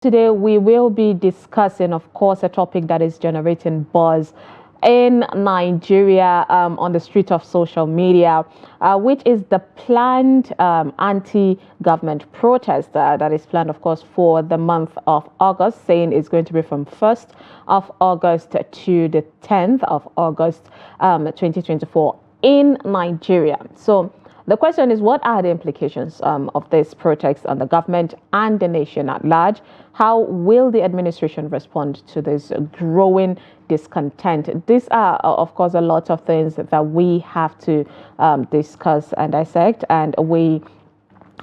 Today, we will be discussing, of course, a topic that is generating buzz in Nigeria on the street of social media, which is the planned anti-government protest that is planned, of course, for the month of August, saying it's going to be from 1st of August to the 10th of August 2024 in Nigeria. So the question is, what are the implications of this protest on the government and the nation at large? How will the administration respond to this growing discontent? These are, of course, a lot of things that we have to discuss and dissect, and we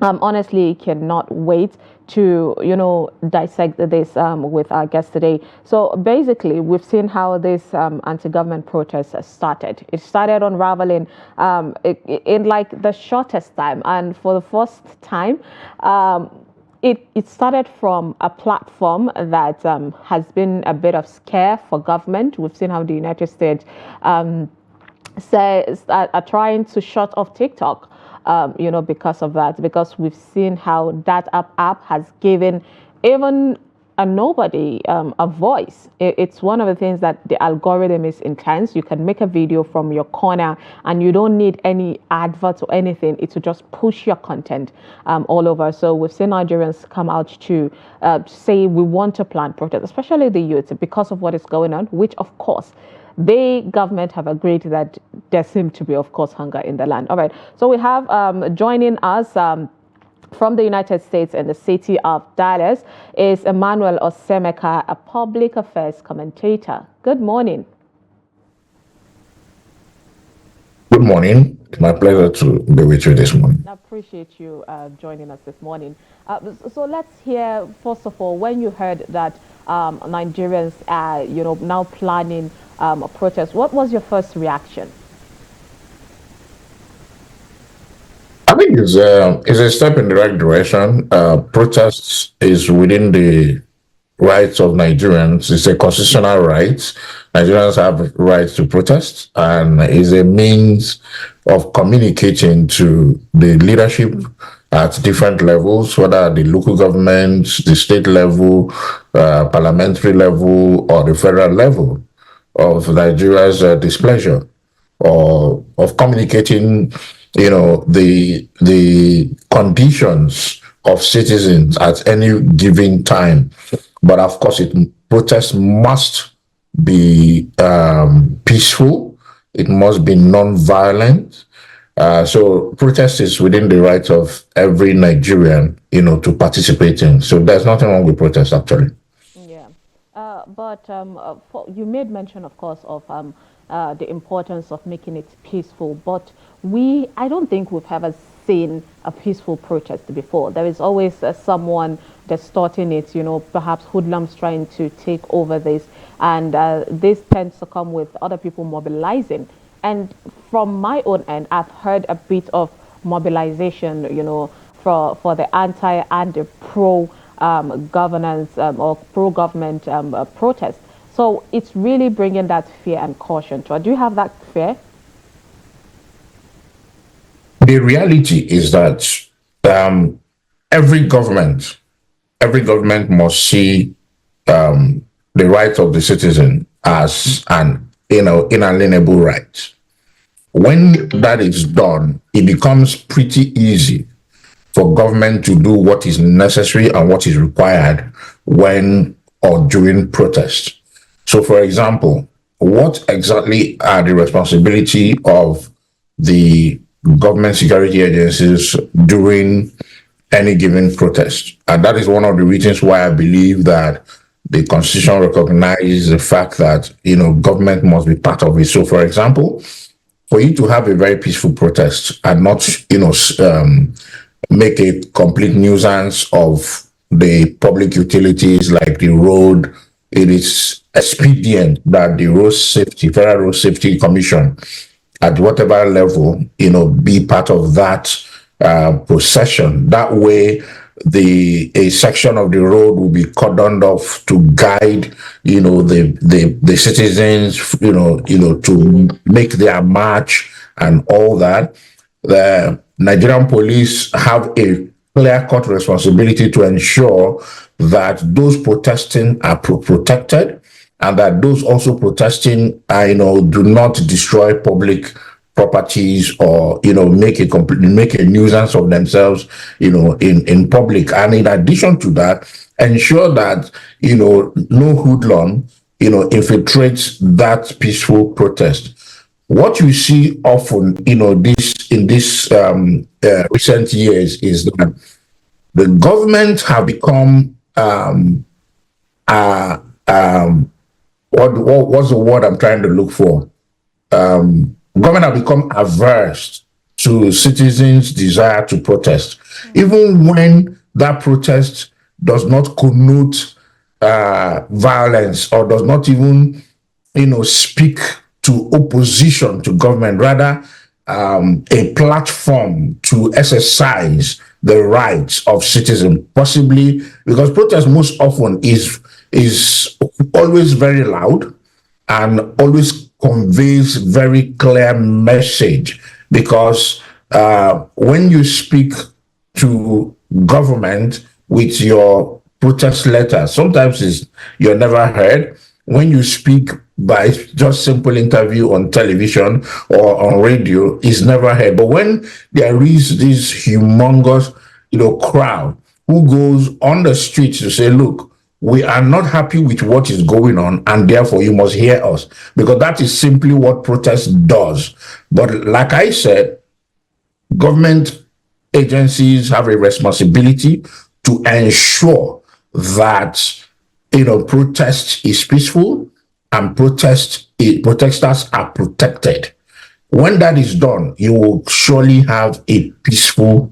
honestly cannot wait to dissect this with our guest today. So basically, we've seen how this anti-government protest started. It started unraveling in like the shortest time, and for the first time it started from a platform that has been a bit of scare for government. We've seen how the United States says are trying to shut off TikTok, because of that, because we've seen how that app has given even a nobody a voice. It's one of the things that the algorithm is intense. You can make a video from your corner and you don't need any adverts or anything. It will just push your content all over. So we've seen Nigerians come out to say we want to plan protest, especially the youth, because of what is going on, which of course the government have agreed that there seems to be, of course, hunger in the land. All right. So we have joining us from the United States and the city of Dallas is Emmanuel Osemeka, a public affairs commentator. Good morning. Good morning. It's my pleasure to be with you this morning. I appreciate you joining us this morning. So let's hear, first of all, when you heard that Nigerians are, now planning a protest, what was your first reaction? I think it's a step in the right direction. Protest is within the rights of Nigerians. It's a constitutional right. Nigerians have rights to protest, and is a means of communicating to the leadership at different levels, whether at the local government, the state level, parliamentary level, or the federal level, of Nigeria's displeasure, or of communicating, the conditions of citizens at any given time. But of course, protest must be peaceful. It must be non-violent. So protest is within the right of every Nigerian, to participate in. So there's nothing wrong with protest, actually. Yeah, but you made mention, of course, of the importance of making it peaceful. But I don't think we've ever seen a peaceful protest before. There is always someone distorting it, perhaps hoodlums trying to take over this. And this tends to come with other people mobilizing. And from my own end, I've heard a bit of mobilization, for the anti and the pro governance or pro-government protest. So it's really bringing that fear and caution to it. Do you have that fear? The reality is that um, every government, every government must see the right of the citizen as an inalienable right. When that is done, it becomes pretty easy for government to do what is necessary and what is required when or during protest. So, for example, what exactly are the responsibility of the government security agencies during any given protest? And that is one of the reasons why I believe that the Constitution recognizes the fact that, government must be part of it. So, for example, for you to have a very peaceful protest and not, make a complete nuisance of the public utilities like the road, it is expedient that the Federal Road Safety Commission, at whatever level, be part of that procession. That way, a section of the road will be cordoned off to guide, the citizens, to make their march and all that. The Nigerian police have a clear-cut responsibility to ensure that those protesting are protected, and that those also protesting are, do not destroy public properties, or make a nuisance of themselves, in public. And in addition to that, ensure that no hoodlum infiltrates that peaceful protest. What you see often, this recent years, is that the government have become what's the word I'm trying to look for? Government have become averse to citizens' desire to protest, even when that protest does not connote violence, or does not even, speak to opposition to government, rather a platform to exercise the rights of citizens, possibly because protest most often is always very loud and always conveys very clear message, because when you speak to government with your protest letter, sometimes you're never heard. When you speak by just simple interview on television or on radio, is never heard. But when there is this humongous, crowd who goes on the streets to say, look, we are not happy with what is going on, and therefore you must hear us, because that is simply what protest does. But like I said, government agencies have a responsibility to ensure that protest is peaceful, and protesters are protected. When that is done, you will surely have a peaceful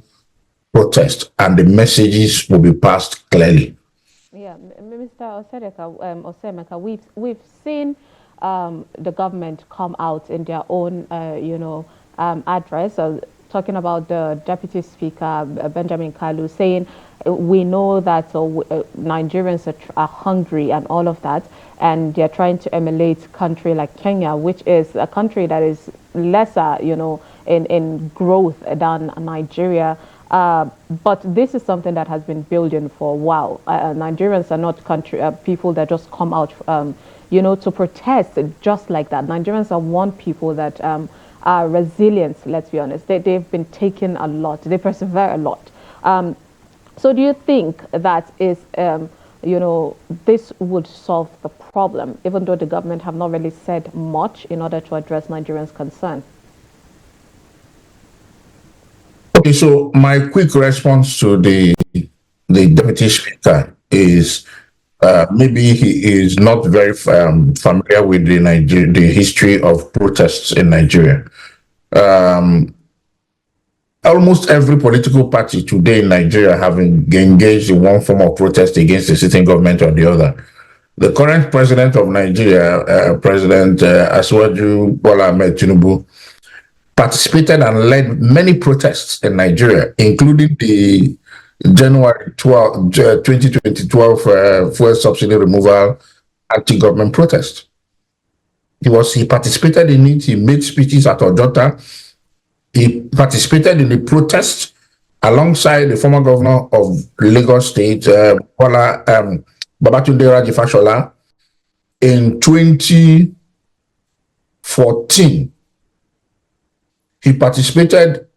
protest, and the messages will be passed clearly. Yeah, Mr. Osemeka, we've seen the government come out in their own, address, talking about the Deputy Speaker, Benjamin Kalu, saying, we know that Nigerians are hungry and all of that, and they're trying to emulate a country like Kenya, which is a country that is lesser, in growth than Nigeria. But this is something that has been building for a while. Nigerians are not people that just come out, to protest just like that. Nigerians are one people that are resilient, let's be honest. They've been taken a lot. They persevere a lot. So do you think that this would solve the problem, even though the government have not really said much in order to address Nigerians' concern? Okay, so my quick response to the deputy speaker is, maybe he is not very familiar with the history of protests in Nigeria. Almost every political party today in Nigeria have engaged in one form of protest against the sitting government or the other. The current president of Nigeria, President Asiwaju Bola Ahmed Tinubu, participated and led many protests in Nigeria, including the January 2012 fuel subsidy removal anti-government protest. He participated in it. He made speeches at Ojota. He participated in the protest alongside the former governor of Lagos State, Babatunde Raji Fashola, in 2014. He participated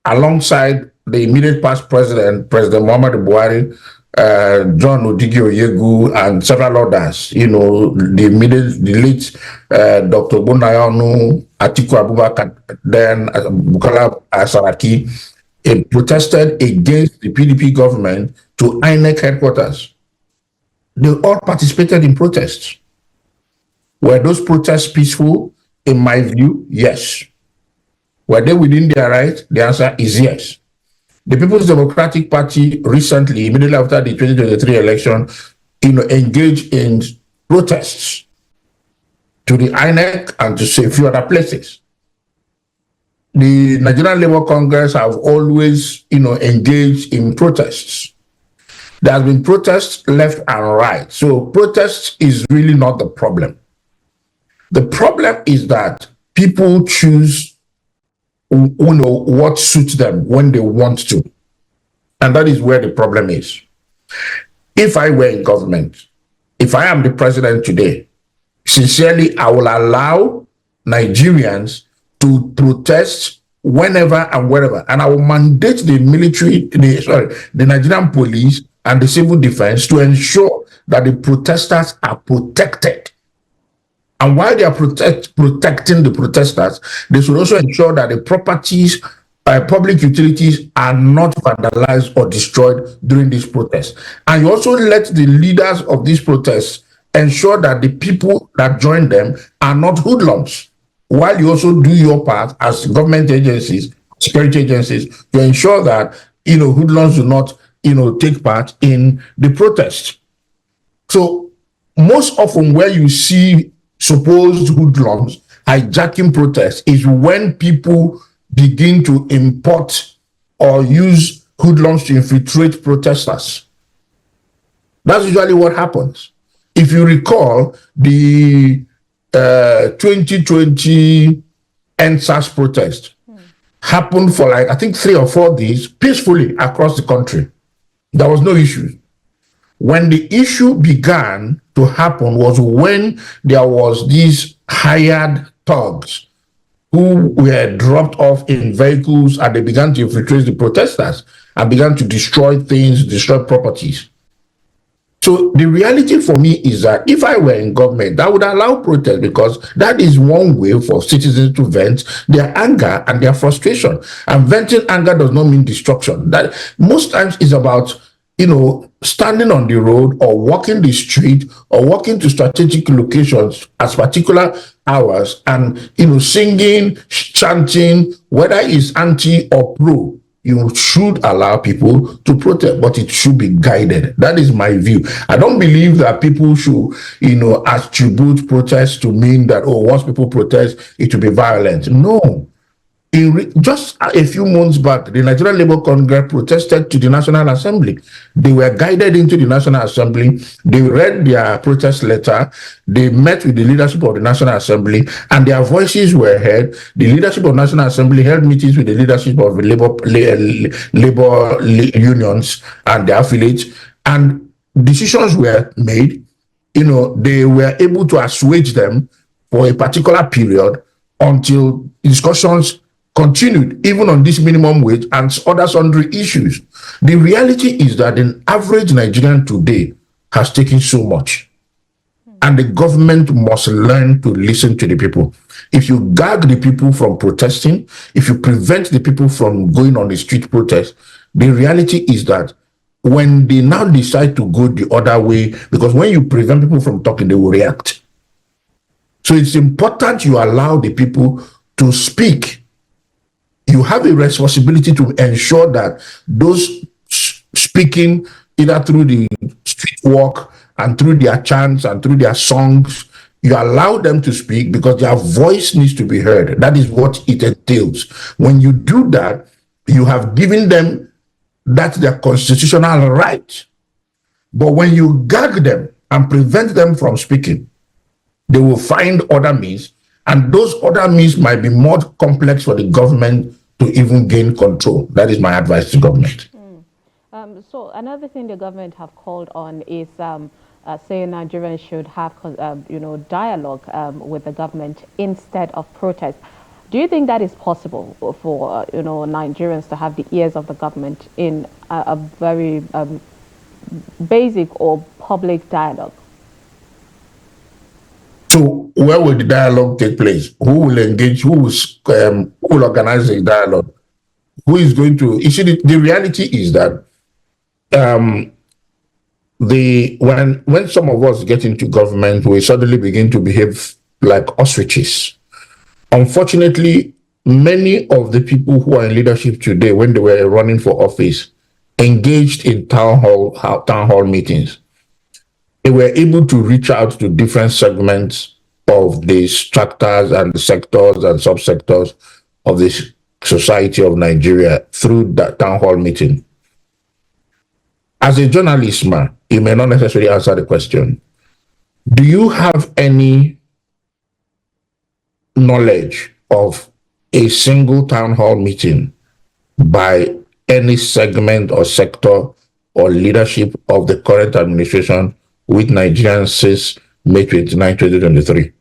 alongside the immediate past president, President Muhammadu Buhari, John Odigi Oyegu, and several others. The late Dr. Bonayonu, Atiku Abubakar, then Bukola Saraki, protested against the PDP government to INEC headquarters. They all participated in protests. Were those protests peaceful? In my view, yes. Were they within their right? The answer is yes. The People's Democratic Party recently, immediately after the 2023 election, engaged in protests to the INEC and to a few other places. The Nigerian Labour Congress have always, engaged in protests. There has been protests left and right. So protests is really not the problem. The problem is that people choose what suits them when they want to. And that is where the problem is. if I were in government, if I am the president today, sincerely, I will allow Nigerians to protest whenever and wherever, and I will mandate the military, the Nigerian police and the civil defense to ensure that the protesters are protected. And while they are protecting the protesters, they should also ensure that the properties, public utilities are not vandalized or destroyed during this protest. And you also let the leaders of these protests ensure that the people that join them are not hoodlums, while you also do your part as government agencies, security agencies, to ensure that hoodlums do not take part in the protest. So most often where you see supposed hoodlums hijacking protests is when people begin to import or use hoodlums to infiltrate protesters. That's usually what happens. If you recall, the 2020 NSAS protest happened for I think 3 or 4 days peacefully across the country. There was no issue. When the issue began to happen was when there was these hired thugs who were dropped off in vehicles and they began to infiltrate the protesters and began to destroy things, destroy properties. So the reality for me is that if I were in government, that would allow protest, because that is one way for citizens to vent their anger and their frustration. And venting anger does not mean destruction. That most times is about standing on the road or walking the street or walking to strategic locations at particular hours and, singing, chanting, whether it's anti or pro. You should allow people to protest, but it should be guided. That is my view. I don't believe that people should, attribute protests to mean that, once people protest, it will be violent. No. Just a few months back, the Nigerian Labour Congress protested to the National Assembly. They were guided into the National Assembly. They read their protest letter. They met with the leadership of the National Assembly, and their voices were heard. The leadership of the National Assembly held meetings with the leadership of the labor unions and their affiliates, and decisions were made. They were able to assuage them for a particular period until discussions continued, even on this minimum wage and other sundry issues. The reality is that an average Nigerian today has taken so much, and the government must learn to listen to the people. If you gag the people from protesting, if you prevent the people from going on the street protest, the reality is that when they now decide to go the other way, because when you prevent people from talking, they will react. So it's important you allow the people to speak. You have a responsibility to ensure that those speaking, either through the street walk and through their chants and through their songs, you allow them to speak, because their voice needs to be heard. That is what it entails. When you do that, you have given them that's their constitutional right. But when you gag them and prevent them from speaking, they will find other means, and those other means might be more complex for the government to even gain control. That is my advice to government. So another thing the government have called on is saying Nigerians should have dialogue with the government instead of protest. Do you think that is possible for Nigerians to have the ears of the government in a very basic or public dialogue? So where will the dialogue take place? Who will engage? Who will organize the dialogue? Who is going to? You see, the reality is that when some of us get into government, we suddenly begin to behave like ostriches. Unfortunately, many of the people who are in leadership today, when they were running for office, engaged in town hall meetings. They were able to reach out to different segments of the structures and the sectors and subsectors of this society of Nigeria through that town hall meeting. As a journalist, you may not necessarily answer the question. Do you have any knowledge of a single town hall meeting by any segment or sector or leadership of the current administration with Nigerians since May 29, 2023?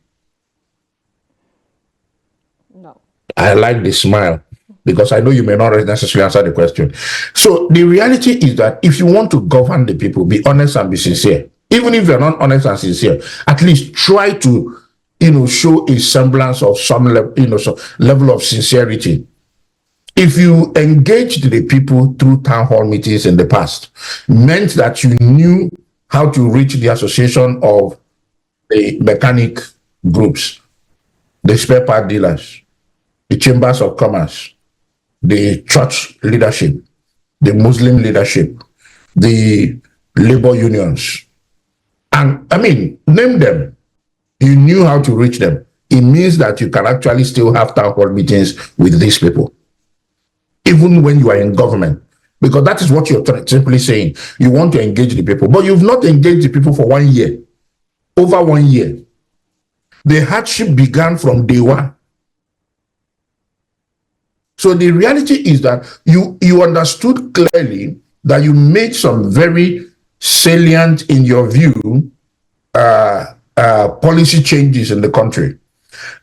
No. I like the smile because I know you may not necessarily answer the question. So the reality is that if you want to govern the people, be honest and be sincere. Even if you're not honest and sincere, at least try to, show a semblance of some level, some level of sincerity. If you engaged the people through town hall meetings in the past, meant that you knew how to reach the association of the mechanic groups, the spare part dealers, the chambers of commerce, the church leadership, the Muslim leadership, the labor unions, and I mean, name them. You knew how to reach them. It means that you can actually still have town hall meetings with these people, even when you are in government, because that is what you're simply saying. You want to engage the people, but you've not engaged the people for 1 year, over 1 year. The hardship began from day one. So the reality is that you understood clearly that you made some very salient, in your view, policy changes in the country,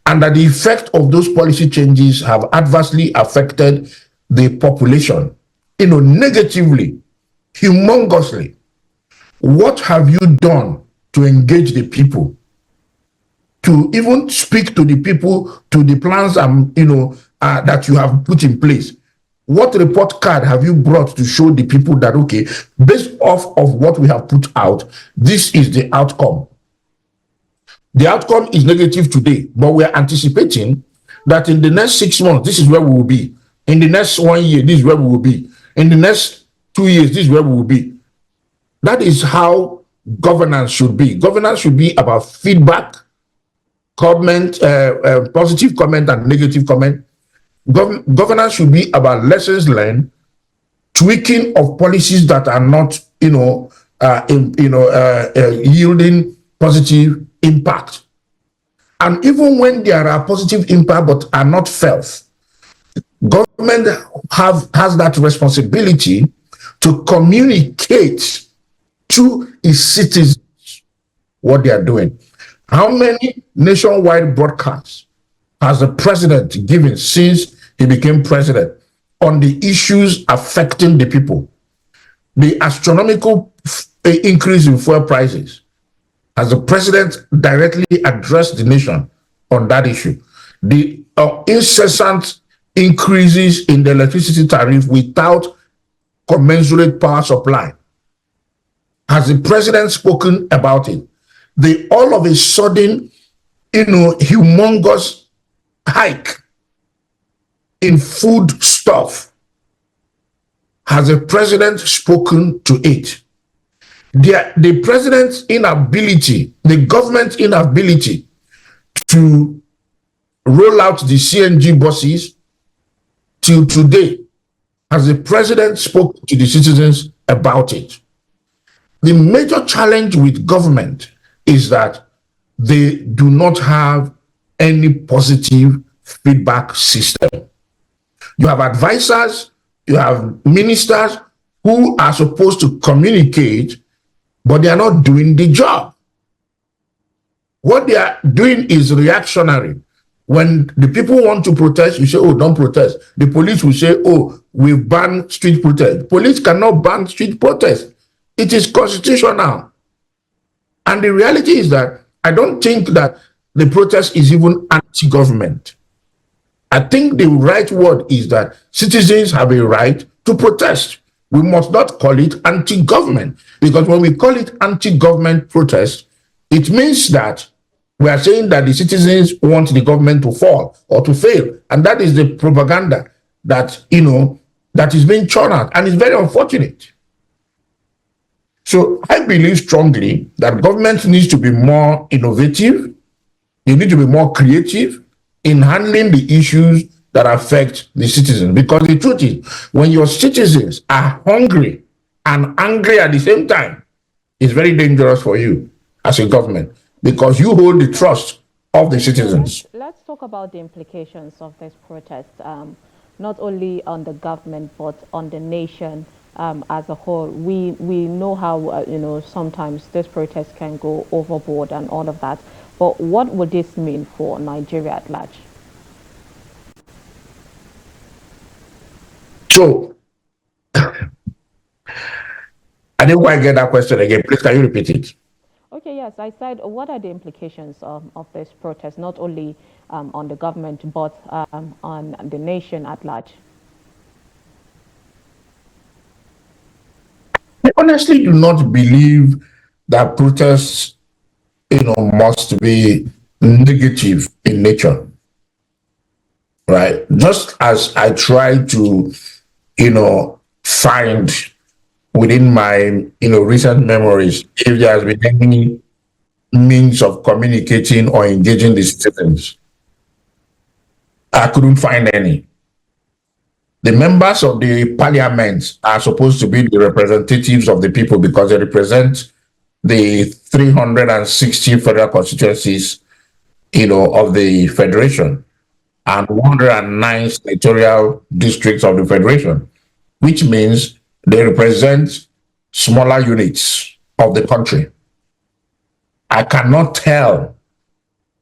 and that the effect of those policy changes have adversely affected the population, negatively, humongously. What have you done to engage the people, to even speak to the people, to the plans that you have put in place? What report card have you brought to show the people that, okay, based off of what we have put out, this is the outcome? The outcome is negative today, but we are anticipating that in the next 6 months, this is where we will be. In the next 1 year, this is where we will be. In the next 2 years, this is where we will be. That is how governance should be. Governance should be about feedback, comment, positive comment and negative comment. Governance should be about lessons learned, tweaking of policies that are not, yielding positive impact. And even when there are positive impact but are not felt, government has that responsibility to communicate to its citizens what they are doing. How many nationwide broadcasts has the president given since he became president on the issues affecting the people? The astronomical increase in fuel prices, has the president directly addressed the nation on that issue? The incessant increases in the electricity tariff without commensurate power supply, has the president spoken about it? The all of a sudden, humongous hike in food stuff, has the president spoken to it? The president's inability, the government's inability to roll out the CNG buses till today, has the president spoken to the citizens about it? The major challenge with government is that they do not have any positive feedback system. You have advisors, you have ministers who are supposed to communicate, but they are not doing the job. What they are doing is reactionary. When the people want to protest, you say, oh, don't protest. The police will say, oh, we've banned street protest. Police cannot ban street protest. It is constitutional. And the reality is that I don't think that the protest is even anti-government. I think the right word is that citizens have a right to protest. We must not call it anti-government, because when we call it anti-government protest, it means that we are saying that the citizens want the government to fall or to fail. And that is the propaganda that, that is being churned out, and it's very unfortunate. So I believe strongly that government needs to be more innovative. They need to be more creative in handling the issues that affect the citizens. Because the truth is, when your citizens are hungry and angry at the same time, it's very dangerous for you as a government, because you hold the trust of the citizens. Let's talk about the implications of this protest, not only on the government, but on the nation. as a whole. We know how sometimes this protest can go overboard and all of that. But what would this mean for Nigeria at large? So I didn't quite get that question again. Please, can you repeat it? Okay, yes, I said, what are the implications of this protest, not only on the government, but on the nation at large? I honestly do not believe that protests, must be negative in nature, right? Just as I try to, find within my, recent memories, if there has been any means of communicating or engaging the citizens, I couldn't find any. The members of the parliament are supposed to be the representatives of the people because they represent the 360 federal constituencies, of the federation and 109 senatorial districts of the federation, which means they represent smaller units of the country. I cannot tell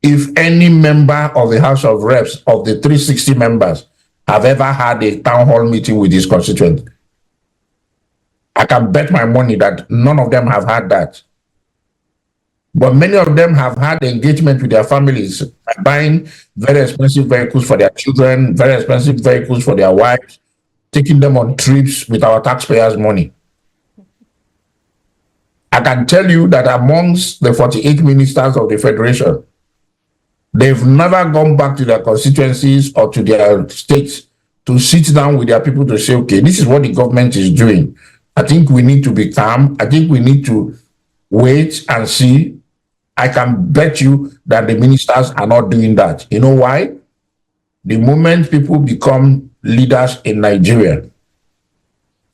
if any member of the House of Reps of the 360 members have ever had a town hall meeting with his constituent. I can bet my money that none of them have had that. But many of them have had engagement with their families by buying very expensive vehicles for their children, very expensive vehicles for their wives, taking them on trips with our taxpayers' money. I can tell you that amongst the 48 ministers of the Federation, they've never gone back to their constituencies or to their states to sit down with their people to say, okay, this is what the government is doing. I think we need to be calm. I think we need to wait and see. I can bet you that the ministers are not doing that. You know why? The moment people become leaders in Nigeria,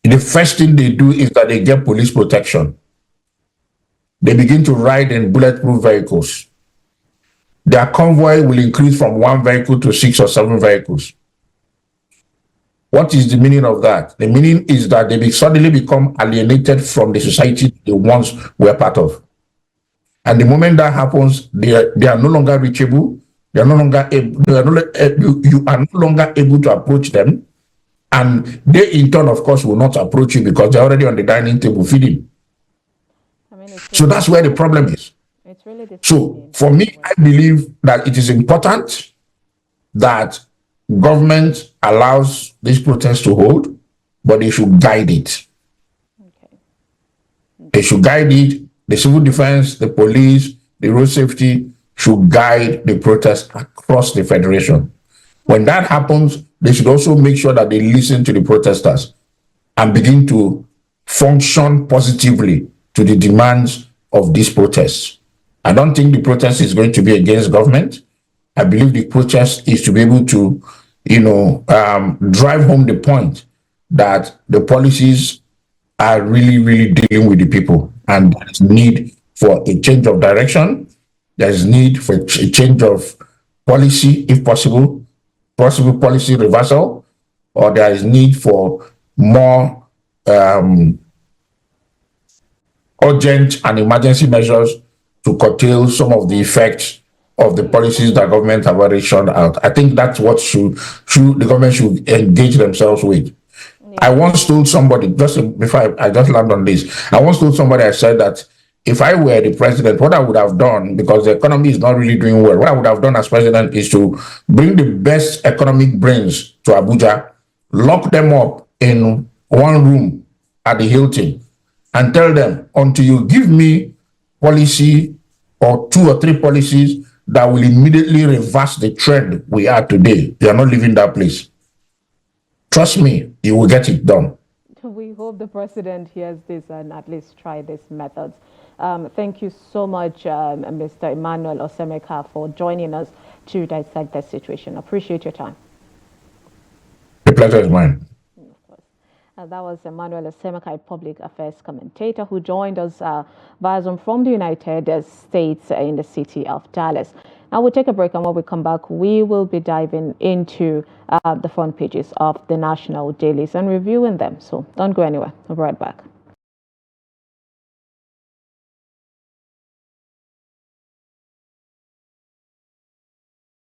the first thing they do is that they get police protection. They begin to ride in bulletproof vehicles. Their convoy will increase from 1 vehicle to 6 or 7 vehicles. What is the meaning of that? The meaning is that they suddenly become alienated from the society they once were part of. And the moment that happens, they are no longer reachable. They are no longer able, you are no longer able to approach them. And they, in turn, of course, will not approach you because they're already on the dining table feeding. So that's where the problem is. It's really so for me, I believe that it is important that government allows this protest to hold, but they should guide it. Okay. They should guide it. The civil defense, the police, the road safety should guide the protest across the federation. When that happens, they should also make sure that they listen to the protesters and begin to function positively to the demands of these protests. I don't think the protest is going to be against government. I believe the protest is to be able to, drive home the point that the policies are really, really dealing with the people, and there is need for a change of direction. There is need for a change of policy, if possible policy reversal, or there is need for more urgent and emergency measures to curtail some of the effects of the policies that government have already shown out. I think that's what the government should engage themselves with. Yeah. I once told somebody, just before I just land on this, I once told somebody, I said that if I were the president, what I would have done, because the economy is not really doing well, what I would have done as president is to bring the best economic brains to Abuja, lock them up in one room at the Hilton, and tell them, until you give me policy or 2 or 3 policies that will immediately reverse the trend we are today, you are not leaving that place. Trust me, you will get it done. We hope the president hears this and at least try these methods. Thank you so much, Mr. Emmanuel Osemeka, for joining us to dissect the situation. Appreciate your time. The pleasure is mine. That was Emmanuel Osemeka, a public affairs commentator who joined us via Zoom from the United States in the city of Dallas. Now we'll take a break, and when we come back, we will be diving into the front pages of the national dailies and reviewing them. So don't go anywhere. I'll be right back.